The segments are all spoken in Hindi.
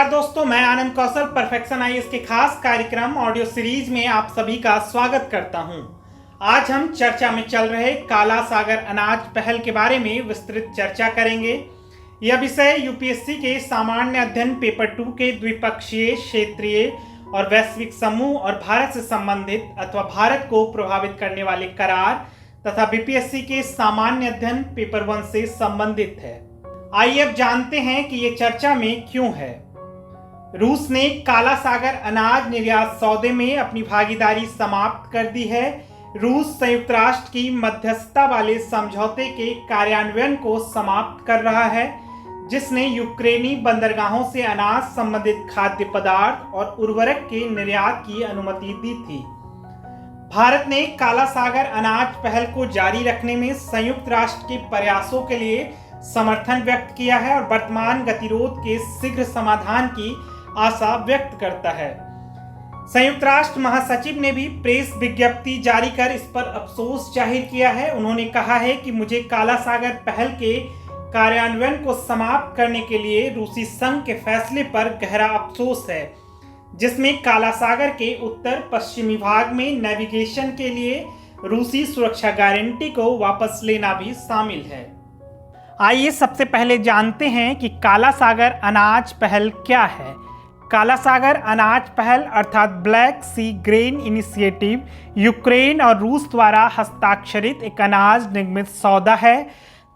नमस्कार दोस्तों, मैं आनंद कौशल परफेक्शन आईएएस के खास कार्यक्रम ऑडियो सीरीज में आप सभी का स्वागत करता हूं। आज हम चर्चा में चल रहे काला सागर अनाज पहल के बारे में विस्तृत चर्चा करेंगे। यह विषय यूपीएससी के सामान्य अध्ययन पेपर 2 के द्विपक्षीय, क्षेत्रीय और वैश्विक समूह और भारत से संबंधित अथवा भारत को प्रभावित करने वाले करार तथा बीपीएससी के सामान्य अध्ययन पेपर 1 से संबंधित है। आइए अब जानते हैं कि ये चर्चा में क्यों है। रूस ने काला सागर अनाज निर्यात सौदे में अपनी भागीदारी समाप्त कर दी है। रूस संयुक्त राष्ट्र की मध्यस्थता वाले समझौते के कार्यान्वयन को समाप्त कर रहा है, जिसने यूक्रेनी बंदरगाहों से अनाज संबंधित खाद्य पदार्थ और उर्वरक के निर्यात की अनुमति दी थी। भारत ने काला सागर अनाज पहल को जारी रखने में संयुक्त राष्ट्र के प्रयासों के लिए समर्थन व्यक्त किया है और वर्तमान गतिरोध के शीघ्र समाधान की आशा व्यक्त करता है। संयुक्त राष्ट्र महासचिव ने भी प्रेस विज्ञप्ति जारी कर इस पर अफसोस जाहिर किया है। उन्होंने कहा है कि मुझे काला सागर पहल के कार्यान्वयन को समाप्त करने के लिए रूसी संघ के फैसले पर गहरा अफसोस है, जिसमें काला सागर के उत्तर पश्चिमी भाग में नेविगेशन के लिए रूसी सुरक्षा गारंटी को वापस लेना भी शामिल है। आइए सबसे पहले जानते हैं कि काला सागर अनाज पहल क्या है। काला सागर अनाज पहल अर्थात ब्लैक सी ग्रेन इनिशिएटिव यूक्रेन और रूस द्वारा हस्ताक्षरित एक अनाज निर्मित सौदा है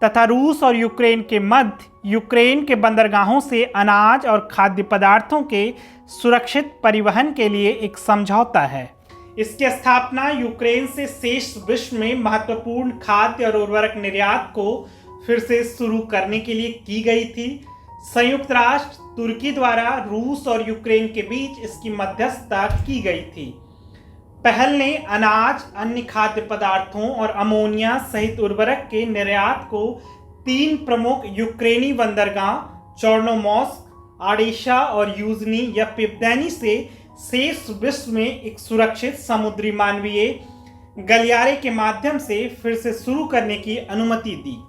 तथा रूस और यूक्रेन के मध्य यूक्रेन के बंदरगाहों से अनाज और खाद्य पदार्थों के सुरक्षित परिवहन के लिए एक समझौता है। इसकी स्थापना यूक्रेन से शेष विश्व में महत्वपूर्ण खाद्य और उर्वरक निर्यात को फिर से शुरू करने के लिए की गई थी। संयुक्त राष्ट्र तुर्की द्वारा रूस और यूक्रेन के बीच इसकी मध्यस्थता की गई थी। पहल ने अनाज, अन्य खाद्य पदार्थों और अमोनिया सहित उर्वरक के निर्यात को 3 प्रमुख यूक्रेनी बंदरगाह चोर्नोमोर्स्क, ओडेसा और यूजनी या पिप्देनी से शेष विश्व में एक सुरक्षित समुद्री मानवीय गलियारे के माध्यम से फिर से शुरू करने की अनुमति दी।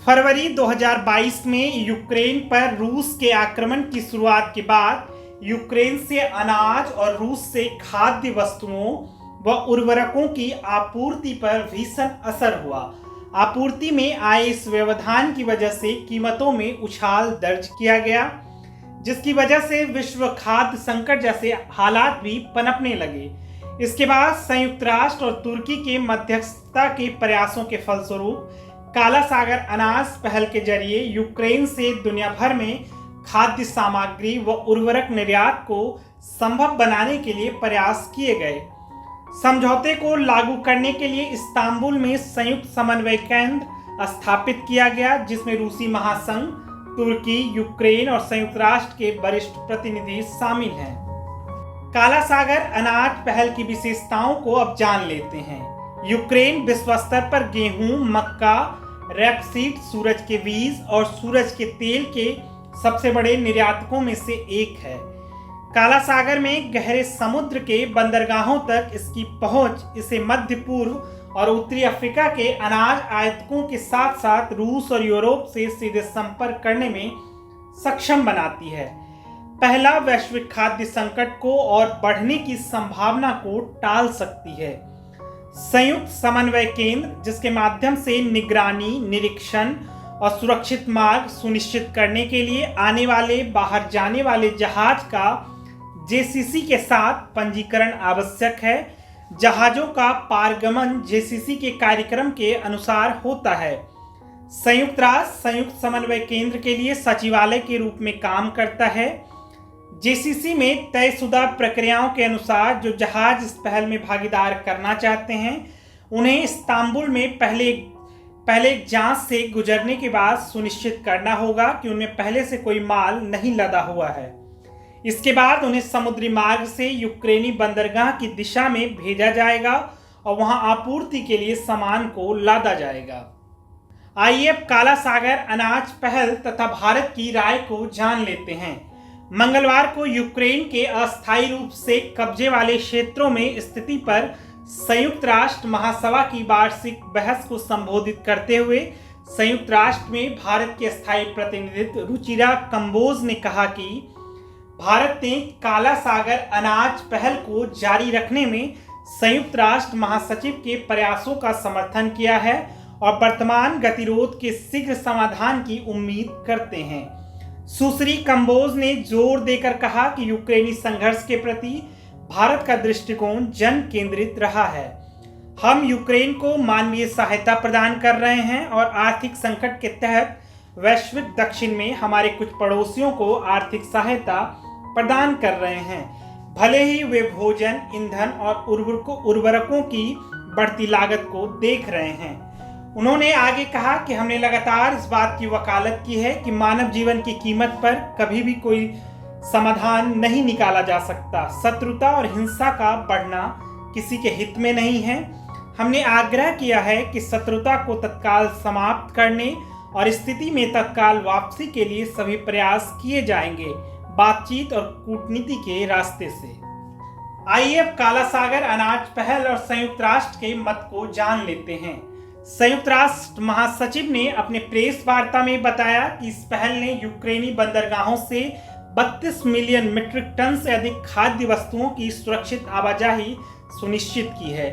फरवरी 2022 में यूक्रेन पर रूस के आक्रमण की शुरुआत के बाद यूक्रेन से अनाज और रूस से खाद्य वस्तुओं व उर्वरकों की आपूर्ति पर भीषण असर हुआ। आपूर्ति में आए इस व्यवधान की वजह से कीमतों में उछाल दर्ज किया गया, जिसकी वजह से विश्व खाद्य संकट जैसे हालात भी पनपने लगे। इसके बाद संयुक्त राष्ट्र और तुर्की के मध्यस्थता के प्रयासों के फलस्वरूप काला सागर अनाज पहल के जरिए यूक्रेन से दुनिया भर में खाद्य सामग्री व उर्वरक निर्यात को संभव बनाने के लिए प्रयास किए गए। समझौते को लागू करने के लिए इस्तांबुल में संयुक्त समन्वय केंद्र स्थापित किया गया, जिसमें रूसी महासंघ, तुर्की, यूक्रेन और संयुक्त राष्ट्र के वरिष्ठ प्रतिनिधि शामिल हैं। काला सागर अनाज पहल की विशेषताओं को अब जान लेते हैं। यूक्रेन विश्व स्तर पर गेहूं, मक्का, रैपसीड, सूरज के बीज और सूरज के तेल के सबसे बड़े निर्यातकों में से एक है। काला सागर में गहरे समुद्र के बंदरगाहों तक इसकी पहुंच इसे मध्य पूर्व और उत्तरी अफ्रीका के अनाज आयातकों के साथ साथ रूस और यूरोप से सीधे संपर्क करने में सक्षम बनाती है। पहला वैश्विक खाद्य संकट को और बढ़ने की संभावना को टाल सकती है। संयुक्त समन्वय केंद्र, जिसके माध्यम से निगरानी, निरीक्षण और सुरक्षित मार्ग सुनिश्चित करने के लिए आने वाले बाहर जाने वाले जहाज का जेसीसी के साथ पंजीकरण आवश्यक है। जहाजों का पारगमन जेसीसी के कार्यक्रम के अनुसार होता है। संयुक्त राष्ट्र संयुक्त समन्वय केंद्र के लिए सचिवालय के रूप में काम करता है। जेसीसी में तयशुदा प्रक्रियाओं के अनुसार जो जहाज इस पहल में भागीदार करना चाहते हैं, उन्हें इस्तांबुल में पहले जांच से गुजरने के बाद सुनिश्चित करना होगा कि उनमें पहले से कोई माल नहीं लदा हुआ है। इसके बाद उन्हें समुद्री मार्ग से यूक्रेनी बंदरगाह की दिशा में भेजा जाएगा और वहां आपूर्ति के लिए सामान को लादा जाएगा। आइए अब काला सागर अनाज पहल तथा भारत की राय को जान लेते हैं। मंगलवार को यूक्रेन के अस्थायी रूप से कब्जे वाले क्षेत्रों में स्थिति पर संयुक्त राष्ट्र महासभा की वार्षिक बहस को संबोधित करते हुए संयुक्त राष्ट्र में भारत के स्थायी प्रतिनिधि रुचिरा कंबोज ने कहा कि भारत ने काला सागर अनाज पहल को जारी रखने में संयुक्त राष्ट्र महासचिव के प्रयासों का समर्थन किया है और वर्तमान गतिरोध के शीघ्र समाधान की उम्मीद करते हैं। सुश्री कंबोज ने जोर देकर कहा कि यूक्रेनी संघर्ष के प्रति भारत का दृष्टिकोण जन केंद्रित रहा है। हम यूक्रेन को मानवीय सहायता प्रदान कर रहे हैं और आर्थिक संकट के तहत वैश्विक दक्षिण में हमारे कुछ पड़ोसियों को आर्थिक सहायता प्रदान कर रहे हैं, भले ही वे भोजन, ईंधन और उर्वरकों की बढ़ती लागत को देख रहे हैं। उन्होंने आगे कहा कि हमने लगातार इस बात की वकालत की है कि मानव जीवन की कीमत पर कभी भी कोई समाधान नहीं निकाला जा सकता। शत्रुता और हिंसा का बढ़ना किसी के हित में नहीं है। हमने आग्रह किया है कि शत्रुता को तत्काल समाप्त करने और स्थिति में तत्काल वापसी के लिए सभी प्रयास किए जाएंगे, बातचीत और कूटनीति के रास्ते से। आइए अब काला सागर अनाज पहल और संयुक्त राष्ट्र के मत को जान लेते हैं। संयुक्त राष्ट्र महासचिव ने अपने प्रेस वार्ता में बताया कि इस पहल ने यूक्रेनी बंदरगाहों से 32 मिलियन मीट्रिक टन से अधिक खाद्य वस्तुओं की सुरक्षित आवाजाही सुनिश्चित की है।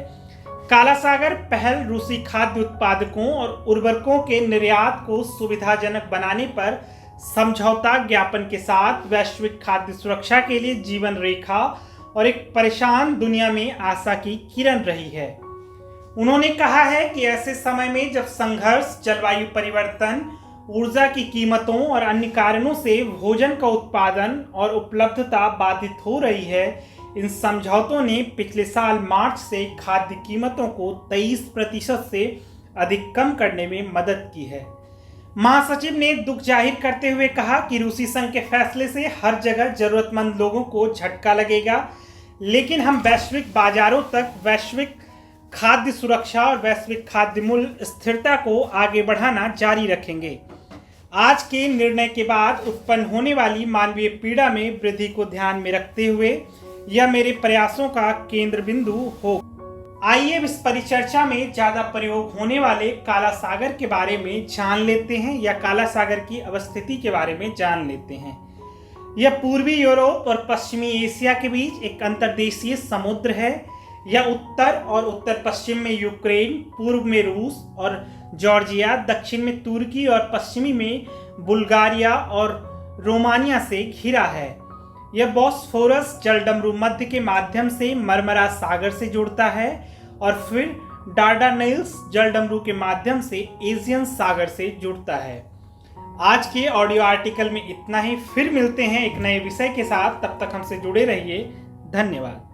काला सागर पहल रूसी खाद्य उत्पादकों और उर्वरकों के निर्यात को सुविधाजनक बनाने पर समझौता ज्ञापन के साथ वैश्विक खाद्य सुरक्षा के लिए जीवन रेखा और एक परेशान दुनिया में आशा की किरण रही है। उन्होंने कहा है कि ऐसे समय में जब संघर्ष, जलवायु परिवर्तन, ऊर्जा की कीमतों और अन्य कारणों से भोजन का उत्पादन और उपलब्धता बाधित हो रही है, इन समझौतों ने पिछले साल मार्च से खाद्य कीमतों को 23% से अधिक कम करने में मदद की है। महासचिव ने दुख जाहिर करते हुए कहा कि रूसी संघ के फैसले से हर जगह जरूरतमंद लोगों को झटका लगेगा, लेकिन हम वैश्विक बाजारों तक वैश्विक खाद्य सुरक्षा और वैश्विक खाद्य मूल्य स्थिरता को आगे बढ़ाना जारी रखेंगे। आज के निर्णय के बाद उत्पन्न होने वाली मानवीय पीड़ा में वृद्धि को ध्यान में रखते हुए यह मेरे प्रयासों का केंद्र बिंदु हो। आइए इस परिचर्चा में ज्यादा प्रयोग होने वाले काला सागर के बारे में जान लेते हैं या काला सागर की अवस्थिति के बारे में जान लेते हैं। यह पूर्वी यूरोप और पश्चिमी एशिया के बीच एक अंतर्देशीय समुद्र है। यह उत्तर और उत्तर पश्चिम में यूक्रेन, पूर्व में रूस और जॉर्जिया, दक्षिण में तुर्की और पश्चिमी में बुल्गारिया और रोमानिया से घिरा है। यह बॉस्फोरस जलडमरू मध्य के माध्यम से मरमरा सागर से जुड़ता है और फिर डार्डानेल्स जलडमरू के माध्यम से एशियन सागर से जुड़ता है। आज के ऑडियो आर्टिकल में इतना ही। फिर मिलते हैं एक नए विषय के साथ। तब तक हमसे जुड़े रहिए। धन्यवाद।